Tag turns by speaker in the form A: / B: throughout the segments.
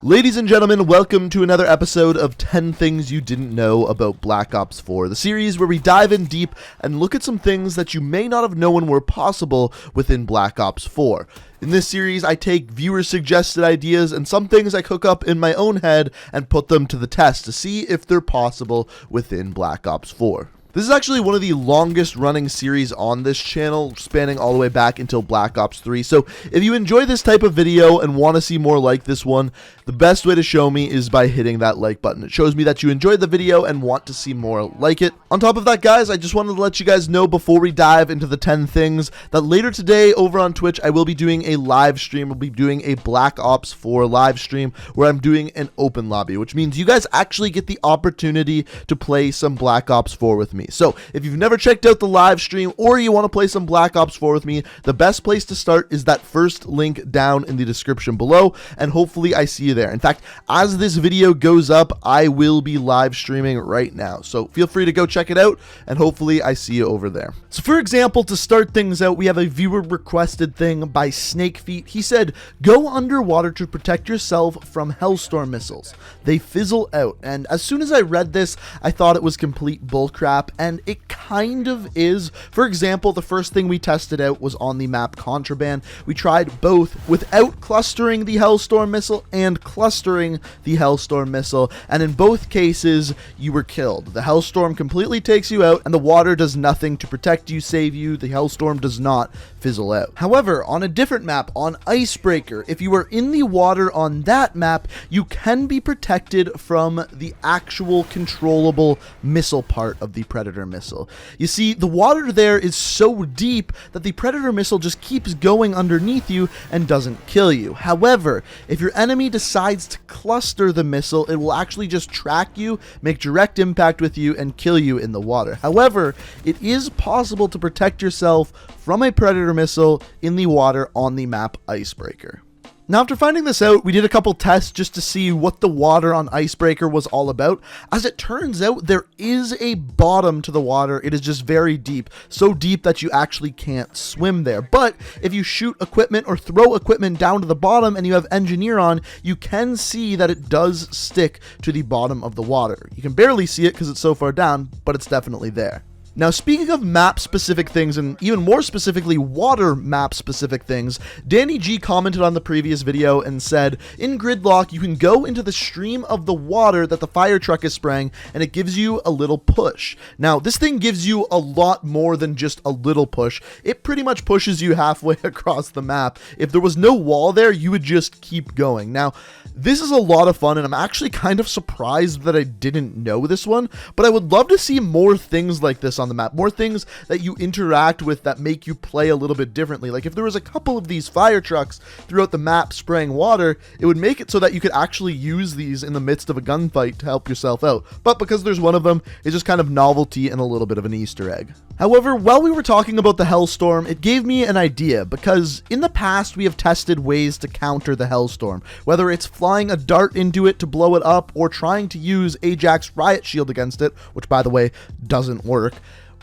A: Ladies and gentlemen, welcome to another episode of 10 Things You Didn't Know About Black Ops 4, the series where we dive in deep and look at some things that you may not have known were possible within Black Ops 4. In this series, I take viewer-suggested ideas and some things I cook up in my own head and put them to the test to see if they're possible within Black Ops 4. This is actually one of the longest running series on this channel, spanning all the way back until Black Ops 3. So if you enjoy this type of video and want to see more like this one, the best way to show me is by hitting that like button. It shows me that you enjoyed the video and want to see more like it. On top of that, guys, I just wanted to let you guys know before we dive into the 10 things that later today over on Twitch, I will be doing a live stream. We'll be doing a Black Ops 4 live stream where I'm doing an open lobby, which means you guys actually get the opportunity to play some Black Ops 4 with me. So if you've never checked out the live stream or you want to play some Black Ops 4 with me, the best place to start is that first link down in the description below, and hopefully I see you there. In fact, as this video goes up, I will be live streaming right now, so feel free to go check it out, and hopefully I see you over there. So for example, to start things out, we have a viewer requested thing by Snakefeet. He said, go underwater to protect yourself from Hellstorm missiles. They fizzle out. And as soon as I read this, I thought it was complete bullcrap, and it kind of is. For example, the first thing we tested out was on the map Contraband. We tried both without clustering the Hellstorm missile and clustering the Hellstorm missile, and in both cases, you were killed. The Hellstorm completely takes you out, and the water does nothing to protect you, save you. The Hellstorm does not fizzle out. However, on a different map, on Icebreaker, if you are in the water on that map, you can be protected from the actual controllable missile part of the Predator missile. You see, the water there is so deep that the Predator missile just keeps going underneath you and doesn't kill you. However, if your enemy decides to cluster the missile, it will actually just track you, make direct impact with you, and kill you in the water. However, it is possible to protect yourself from a Predator missile in the water on the map Icebreaker. Now, after finding this out, we did a couple tests just to see what the water on Icebreaker was all about. As it turns out, there is a bottom to the water. It is just very deep, so deep that you actually can't swim there. But if you shoot equipment or throw equipment down to the bottom and you have Engineer on, you can see that it does stick to the bottom of the water. You can barely see it because it's so far down, but it's definitely there. Now, speaking of map-specific things, and even more specifically, water map-specific things, Danny G commented on the previous video and said, in Gridlock, you can go into the stream of the water that the fire truck is spraying, and it gives you a little push. Now, this thing gives you a lot more than just a little push. It pretty much pushes you halfway across the map. If there was no wall there, you would just keep going. Now, this is a lot of fun, and I'm actually kind of surprised that I didn't know this one, but I would love to see more things like this on the map, more things that you interact with that make you play a little bit differently. Like if there was a couple of these fire trucks throughout the map spraying water, it would make it so that you could actually use these in the midst of a gunfight to help yourself out. But because there's one of them, it's just kind of novelty and a little bit of an Easter egg. However, while we were talking about the Hellstorm, it gave me an idea, because in the past we have tested ways to counter the Hellstorm, whether it's flying a dart into it to blow it up or trying to use Ajax Riot Shield against it, which by the way doesn't work.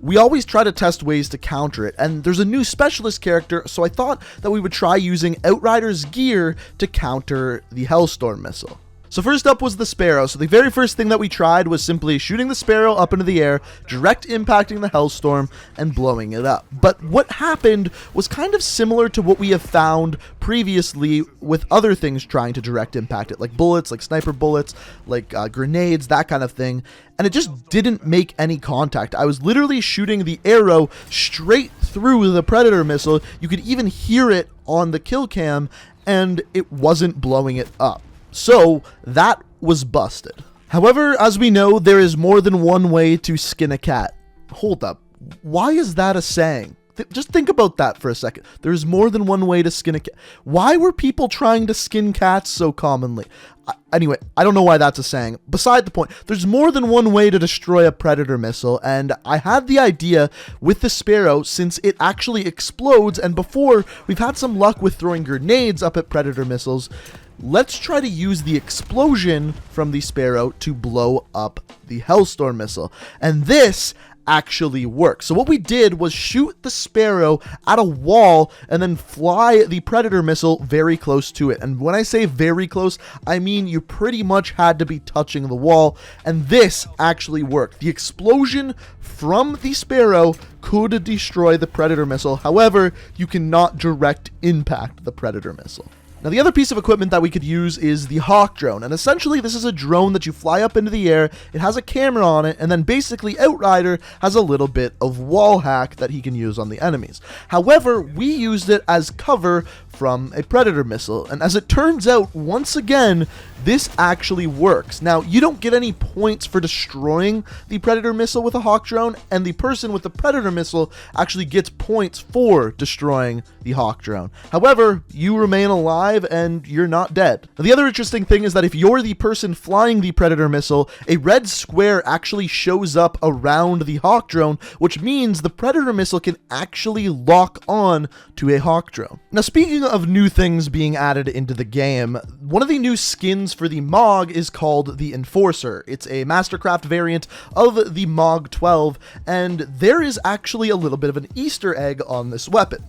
A: We always try to test ways to counter it, and there's a new specialist character, so I thought that we would try using Outrider's gear to counter the Hellstorm missile. So first up was the Sparrow. So the very first thing that we tried was simply shooting the Sparrow up into the air, direct impacting the Hellstorm, and blowing it up. But what happened was kind of similar to what we have found previously with other things trying to direct impact it, like bullets, like sniper bullets, like grenades, that kind of thing. And it just didn't make any contact. I was literally shooting the arrow straight through the Predator missile. You could even hear it on the kill cam, and it wasn't blowing it up. So that was busted. However, as we know, there is more than one way to skin a cat. Hold up. Why is that a saying? Just think about that for a second. There's more than one way to skin a cat. Why were people trying to skin cats so commonly? Anyway, I don't know why that's a saying. Beside the point, there's more than one way to destroy a Predator missile, and I had the idea with the Sparrow, since it actually explodes, and before, we've had some luck with throwing grenades up at Predator missiles. Let's try to use the explosion from the Sparrow to blow up the Hellstorm missile. And this actually works. So what we did was shoot the Sparrow at a wall and then fly the Predator missile very close to it. And when I say very close, I mean you pretty much had to be touching the wall, and this actually worked. The explosion from the Sparrow could destroy the Predator missile. However, you cannot direct impact the Predator missile. Now, the other piece of equipment that we could use is the Hawk drone, and essentially this is a drone that you fly up into the air, it has a camera on it, and then basically Outrider has a little bit of wall hack that he can use on the enemies. However, we used it as cover from a Predator missile, and as it turns out, once again, this actually works. Now, you don't get any points for destroying the Predator missile with a Hawk drone, and the person with the Predator missile actually gets points for destroying the Hawk drone. However, you remain alive and you're not dead. Now, the other interesting thing is that if you're the person flying the Predator missile, a red square actually shows up around the Hawk drone, which means the Predator missile can actually lock on to a Hawk drone. Now, speaking of new things being added into the game, one of the new skins for the MOG is called the Enforcer. It's a Mastercraft variant of the MOG 12, and there is actually a little bit of an Easter egg on this weapon.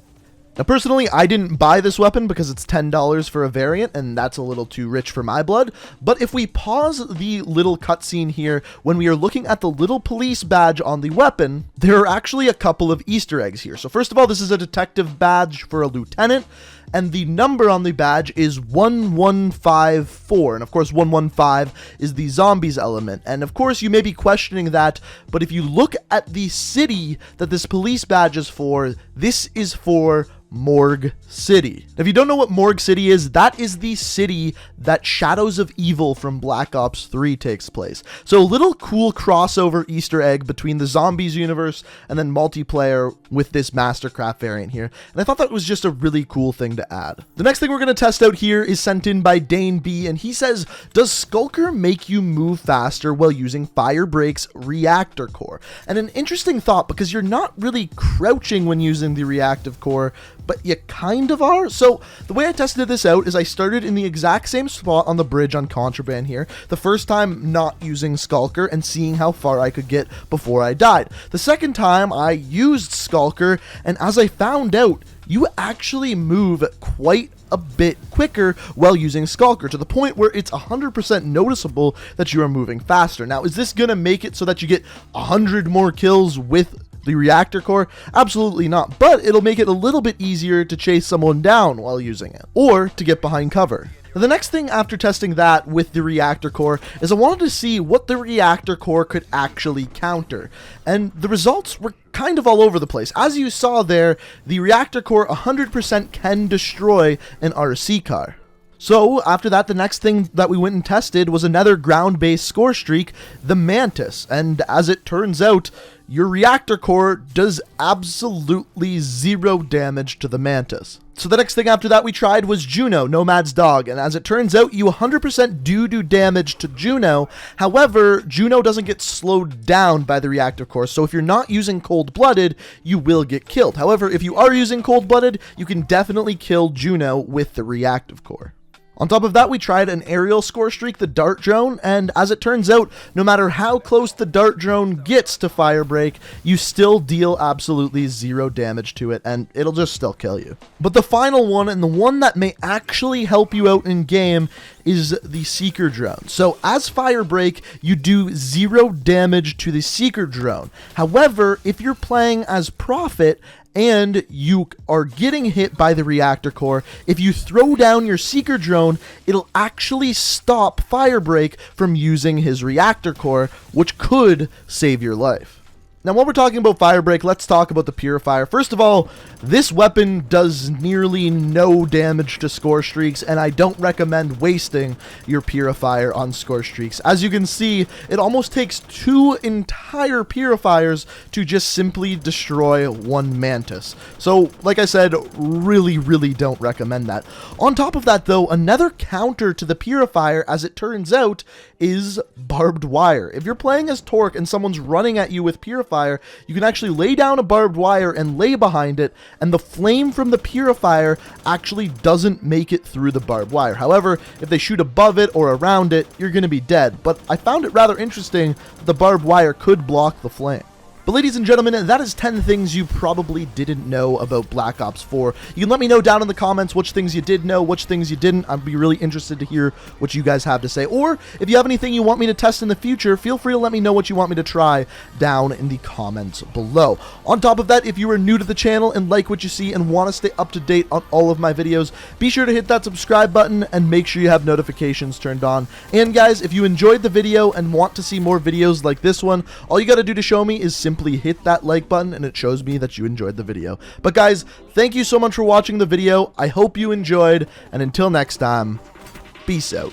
A: Now, personally, I didn't buy this weapon because it's $10 for a variant, and that's a little too rich for my blood. But if we pause the little cutscene here, when we are looking at the little police badge on the weapon, there are actually a couple of Easter eggs here. So first of all, this is a detective badge for a lieutenant, and the number on the badge is 1154, and of course 115 is the zombies element, and of course you may be questioning that, but if you look at the city that this police badge is for, this is for Morgue City. If you don't know what Morgue City is, that is the city that Shadows of Evil from Black Ops 3 takes place. So a little cool crossover Easter egg between the zombies universe and then multiplayer with this Mastercraft variant here. And I thought that was just a really cool thing to add. The next thing we're going to test out here is sent in by Dane B, and he says, does Skulker make you move faster while using Firebreak's Reactor Core? And an interesting thought, because you're not really crouching when using the Reactive Core, but you kind of are. So the way I tested this out is I started in the exact same spot on the bridge on Contraband here, the first time not using Skulker and seeing how far I could get before I died. The second time I used Skulker, and as I found out, you actually move quite a bit quicker while using Skulker, to the point where it's 100% noticeable that you are moving faster. Now, is this gonna make it so that you get 100 more kills with the Reactor Core? Absolutely not, but it'll make it a little bit easier to chase someone down while using it, or to get behind cover. Now, the next thing after testing that with the Reactor Core is I wanted to see what the Reactor Core could actually counter, and the results were kind of all over the place. As you saw there, the Reactor Core 100% can destroy an RC car. So after that, the next thing that we went and tested was another ground-based score streak, the Mantis, and as it turns out, your Reactor Core does absolutely zero damage to the Mantis. So the next thing after that we tried was Juno, Nomad's dog, and as it turns out, you 100% do damage to Juno. However, Juno doesn't get slowed down by the Reactor Core, so if you're not using Cold-Blooded, you will get killed. However, if you are using Cold-Blooded, you can definitely kill Juno with the Reactive Core. On top of that, we tried an aerial score streak, the Dart Drone, and as it turns out, no matter how close the Dart Drone gets to Firebreak, you still deal absolutely zero damage to it, and it'll just still kill you. But the final one, and the one that may actually help you out in game, is the Seeker Drone. So as Firebreak, you do zero damage to the Seeker Drone. However, if you're playing as Prophet, and you are getting hit by the Reactor Core, if you throw down your Seeker Drone, it'll actually stop Firebreak from using his Reactor Core, which could save your life. Now, while we're talking about Firebreak, let's talk about the Purifier. First of all, this weapon does nearly no damage to score streaks, and I don't recommend wasting your Purifier on score streaks. As you can see, it almost takes 2 entire Purifiers to just simply destroy one Mantis. So, like I said, really don't recommend that. On top of that, though, another counter to the Purifier, as it turns out, is barbed wire. If you're playing as Torque and someone's running at you with Purifier, you can actually lay down a barbed wire and lay behind it, and the flame from the Purifier actually doesn't make it through the barbed wire. However, if they shoot above it or around it, you're going to be dead. But I found it rather interesting that the barbed wire could block the flame. But ladies and gentlemen, that is 10 things you probably didn't know about Black Ops 4. You can let me know down in the comments which things you did know, which things you didn't. I'd be really interested to hear what you guys have to say. Or if you have anything you want me to test in the future, feel free to let me know what you want me to try down in the comments below. On top of that, if you are new to the channel and like what you see and want to stay up to date on all of my videos, be sure to hit that subscribe button and make sure you have notifications turned on. And guys, if you enjoyed the video and want to see more videos like this one, all you got to do to show me is simply hit that like button and it shows me that you enjoyed the video. But guys, thank you so much for watching the video. I hope you enjoyed, and until next time, peace out.